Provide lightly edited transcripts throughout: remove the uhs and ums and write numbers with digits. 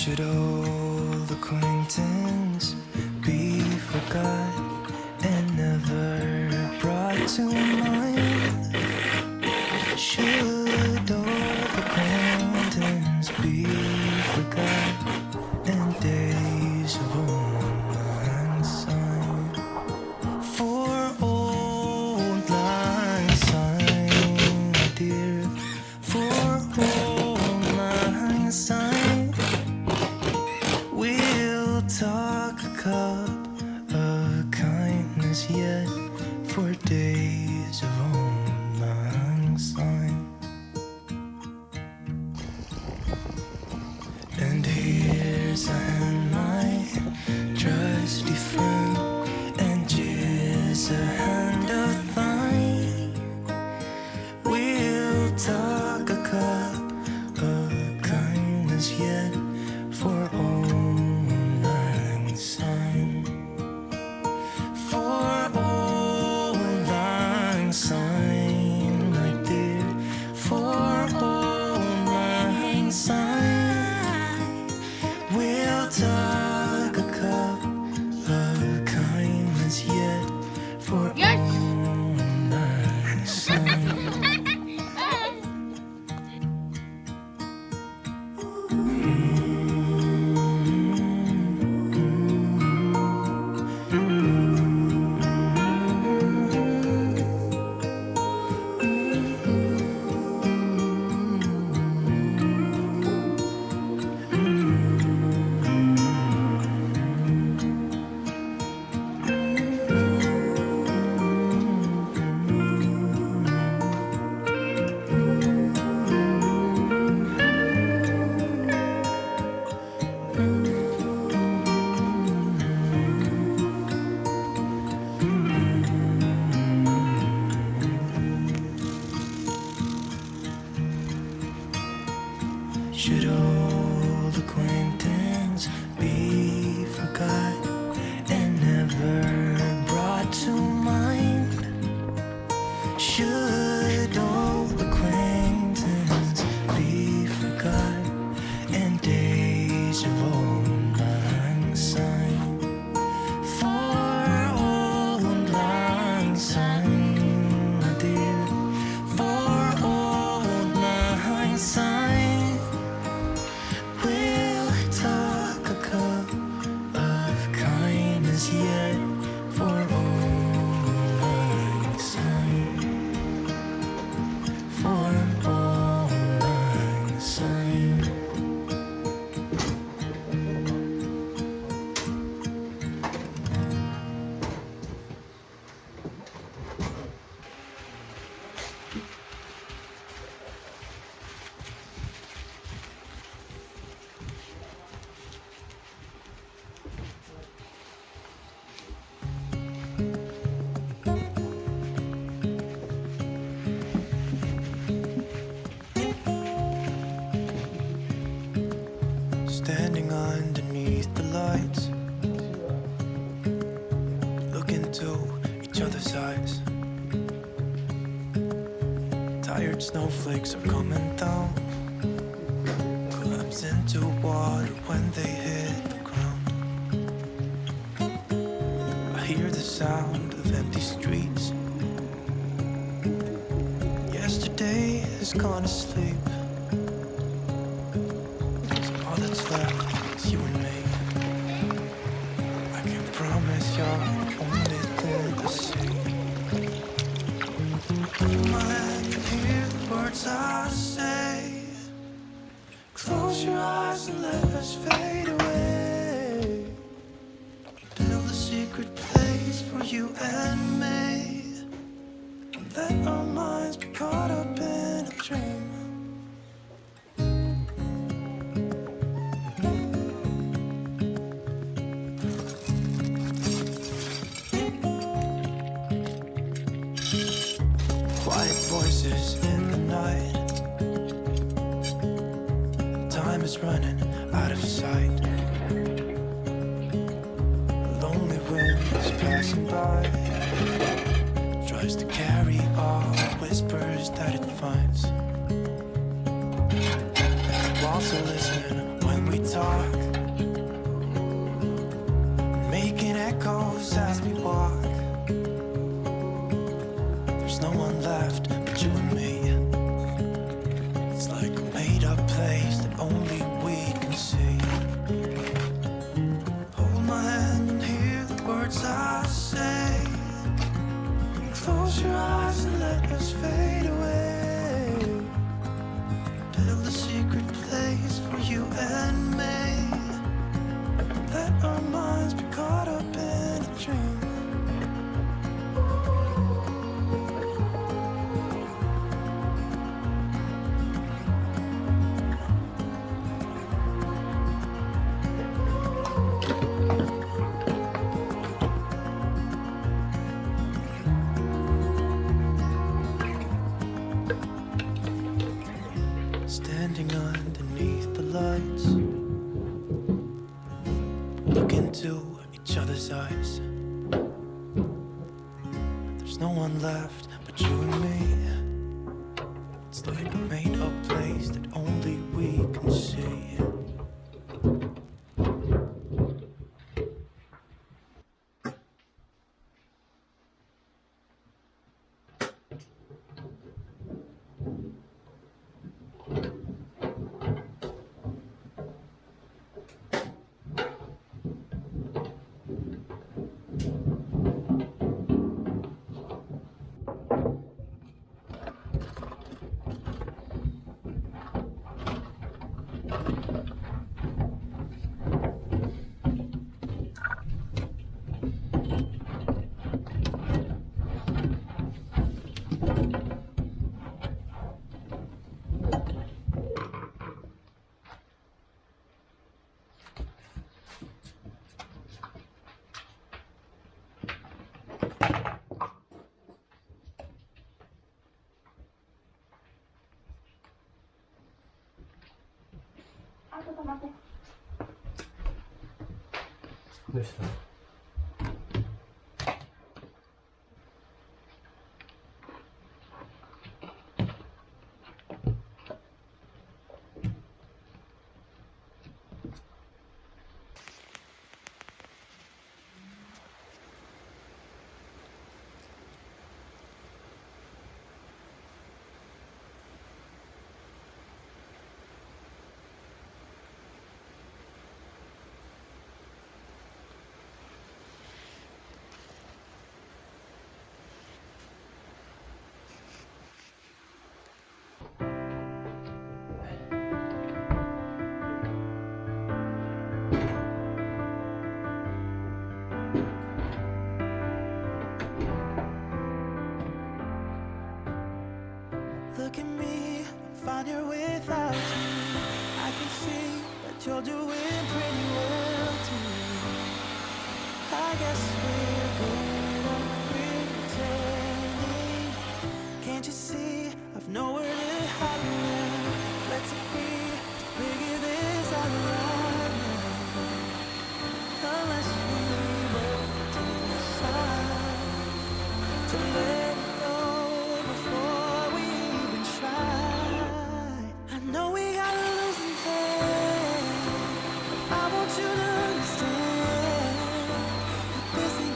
Should old acquaintance be forgot and never brought to mind? Should old acquaintance be forgot and days of old lang syne? For old lang syne, my dear, for old lang syne, we'll talk a cup of kindness yet for days of old lang syne. And here's a hand, my trusty friend, and here's a hand of thine. We'll talk a cup of kindness yet for old lang syne. For old lang syne, my dear, for old lang syne, we'll talk a cup of kindness yet for old lang syne. Should old acquaintance be forgot and never brought to mind? Should old acquaintance be forgot and days of old lang syne? For old lang syne, my dear, for old lang syne, we'll talk a cup of kindness yet for old lang syne. For old lang syne. Standing underneath the lights, look into each other's eyes. Tired snowflakes are coming down, collapse into water when they hit the ground. I hear the sound of empty streets. Yesterday has gone to sleep. All that's left is you and me. I can promise you're the only thing I see. You might hear the words I say. Close your eyes and let us fade away. Build a secret place for you and me. Let our minds be caught up in a dream. Quiet voices in the night. Time is running out of sight. A lonely wind is passing by. Tries to carry all whispers that it finds. Walls are listening when we talk. dark, making echoes as we walk. There's no one left but you and me. It's like a made-up place that only we can see. Hold my hand and hear the words I say. Close your eyes and let us fade away. Build a secret place for you and me. Let our minds be caught up in a dream. Standing underneath the lights, look into each other's eyes. There's no one left but you and me. It's like a made-up place that only we can see.どうした？Look at me, I'm fine here without you. I can see that you're doing pretty well too. I guess we're good at pretending. Can't you see I've nowhere to hide now? Let's agree to figure this out right now. Unless we both decide to let it go before we even try. I know we got a losing path. I want you to understand that this ain't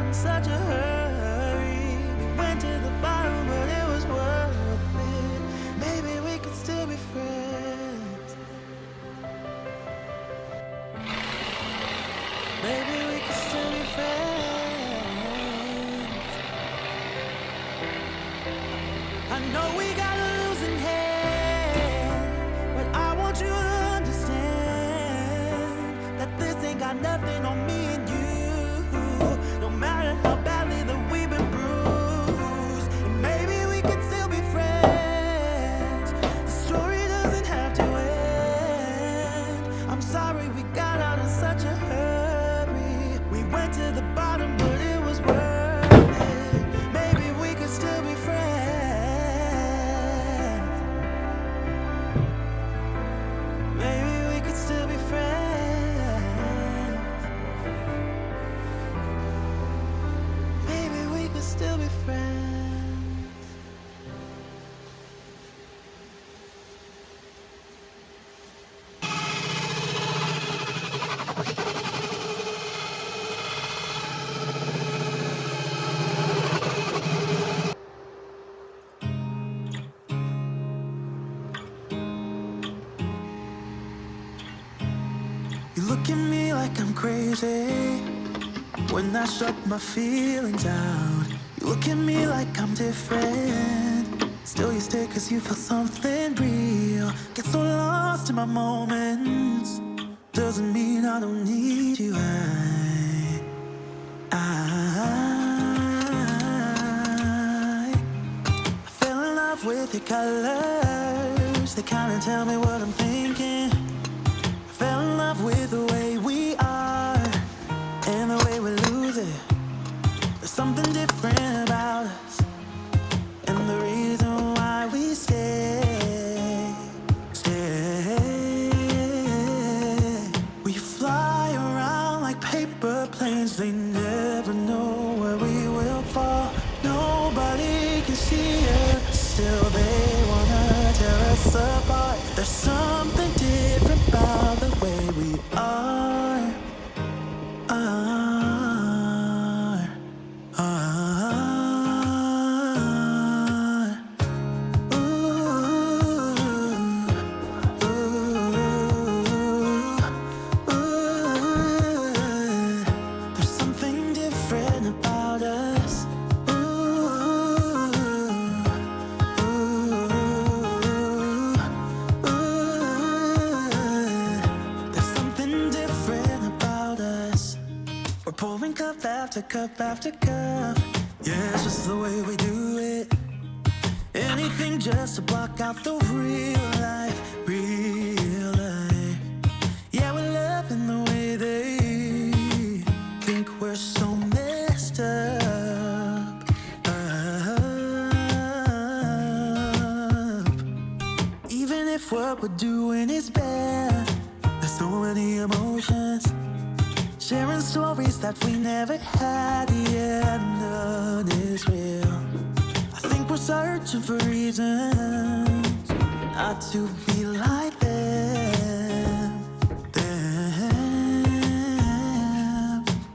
in such a hurry. We went to the bottom, but it was worth it. Maybe we could still be friends. Maybe we could still be friends. I know we got a losing hand, but I want you to understand that this ain't got nothing on me and you. No matter how badly that we've been bruised, and maybe we could still be friends. The story doesn't have to end. I'm sorry we got out in such a hurry. We went to the bottom, but it was worth it. Maybe we could still be friends. Maybe we could still be friends. Maybe we could still be friends. You look at me like I'm crazy when I shut my feelings out. You look at me like I'm different. Still you stay cause you feel something real. Get so lost in my moments. Doesn't mean I don't need you. I fell in love with your colors. They kinda tell me what I'm thinking. Fell in love with the way we are and the way we lose it. There's something different about us, and the reason why we stay. We fly around like paper planes. They never know where we will fall. Nobody can see us. Still they wanna tear us apart. There's something different about the way we are. There's something different about us. There's something different about us. We're pouring cup after cup after cup. Yeah, it's just the way we do it. Anything just to block out the real life, real life. Yeah, we're loving the way they think we're so messed up. Even if what we're doing is bad, there's so many emotions. Sharing stories that we never had, yeah, none is real. I think we're searching for reasons not to be like them.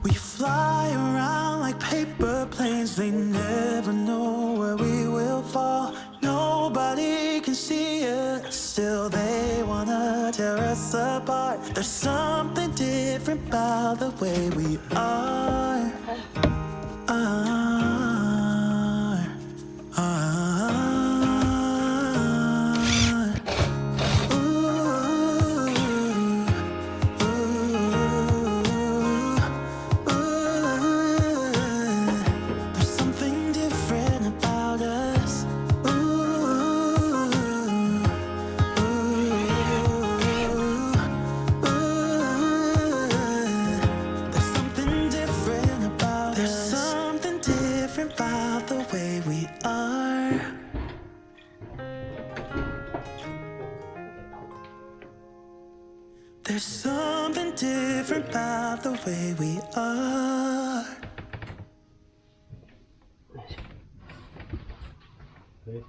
We fly around like paper planes. They never know where we will fall. Nobody can see us. Still they wanna tear us apart. There's something different about the way we are. There's something different about us. There's something different about us. There's something different about the way we are. There's something different about the way we are.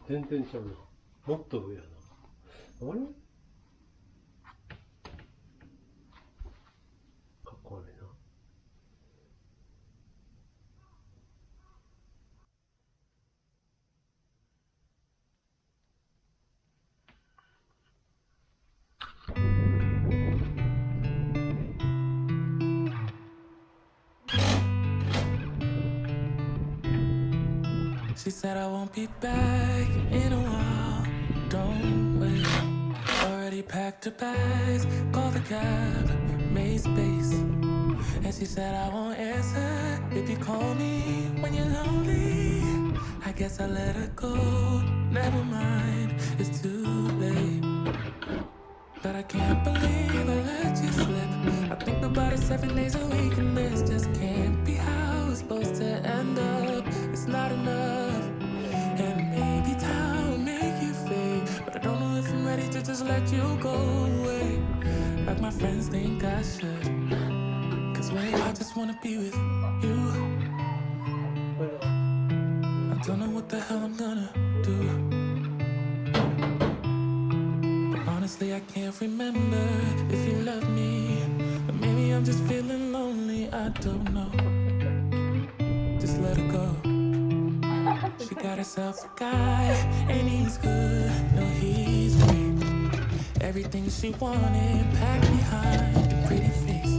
全然ちゃうな。もっと上やな。あれかっこ悪いな。She said I won't be back in a while. Don't wait. Already packed her bags, called the cab, made space. And she said I won't answer if you call me when you're lonely. I guess I let her go. Never mind, it's too late. But I can't believe I let you slip. I think about it 7 days a week, and this just can't be how it's supposed to end up. It's not enough. And maybe time will make you fade, but I don't know if I'm ready to just let you go away like my friends think I should. Cause wait, I just wanna be with you. I don't know what the hell I'm gonna do. But honestly, I can't remember if you love me. Or maybe I'm just feeling lonely, I don't know. Just let her go. She got herself a guy, and he's good, no he's great. Everything she wanted packed behind a pretty face.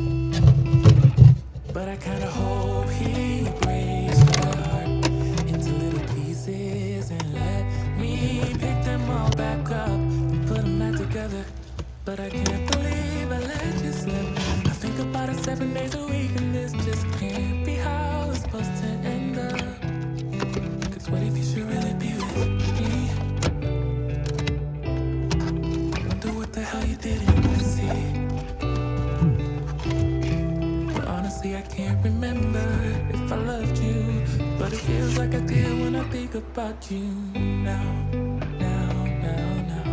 But I kinda hope he breaks her heart into little pieces and let me pick them all back up and put them back together. But I can't believe I let you slip. I think about it 7 days a week, and this just can't be how it's supposed to end up. Cause what if you should really be with me? I wonder what the hell you didn't see. But honestly, I can't remember if I loved you, but it feels like I did when I think about you now, now, now, now.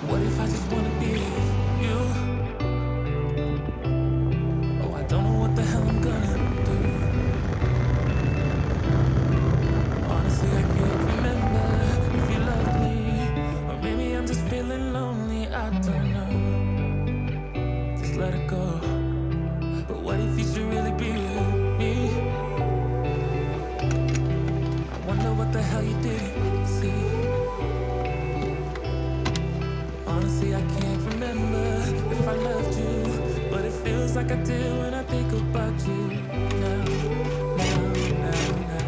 What if I just wanna be with you? Oh, I don't know what the hell I'm gonna do. Honestly, I can't remember if you loved me, or maybe I'm just feeling lonely, I don't know. Just let it go. But what if you should really be with me? I wonder what the hell you didn't see. Honestly, I can't remember if I loved you, but it feels like I do when I think about you now, now, now, now.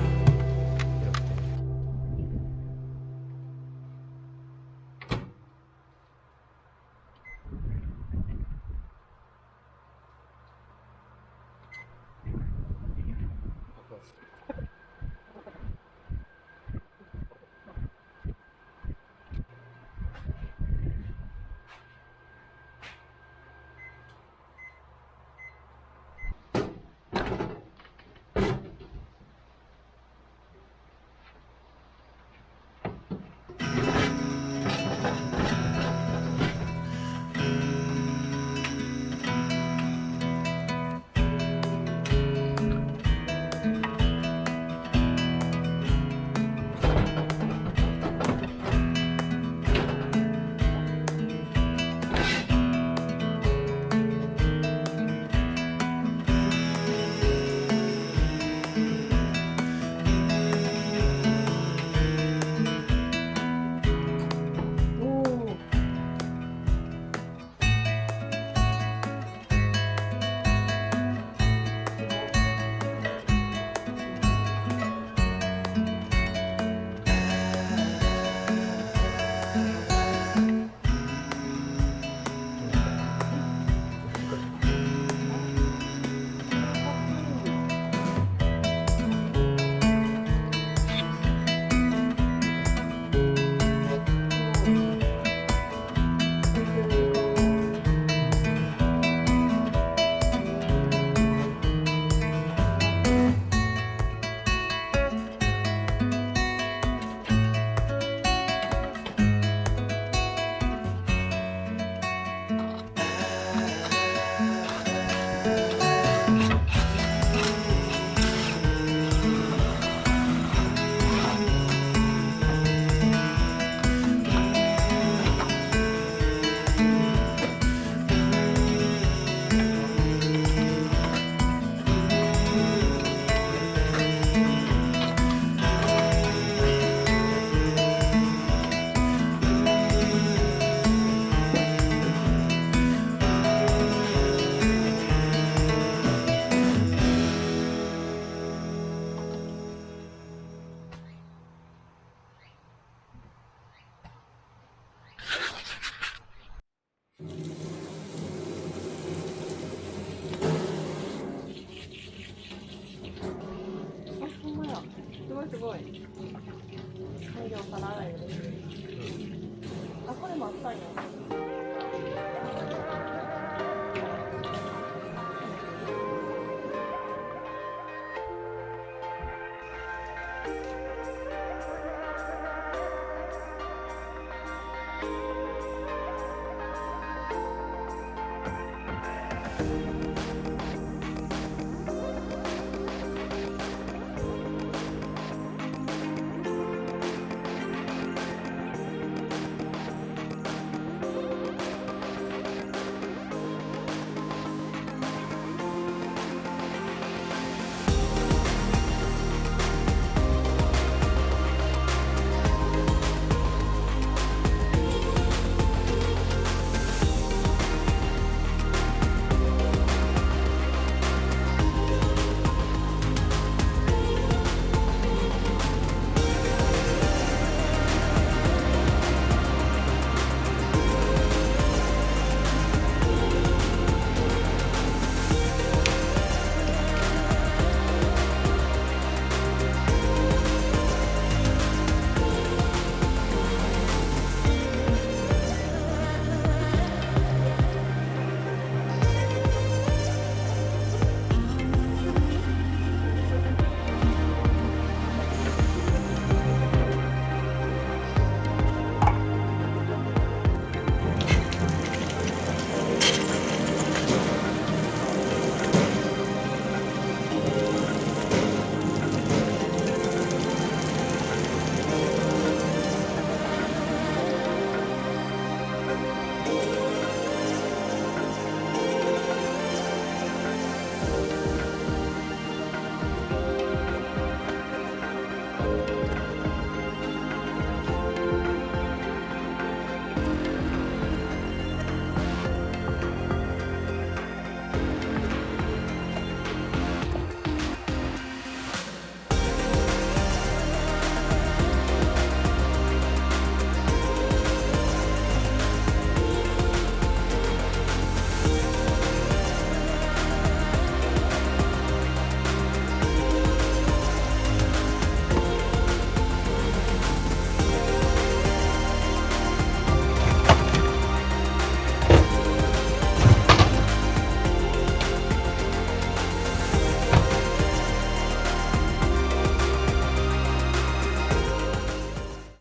맞다, 야.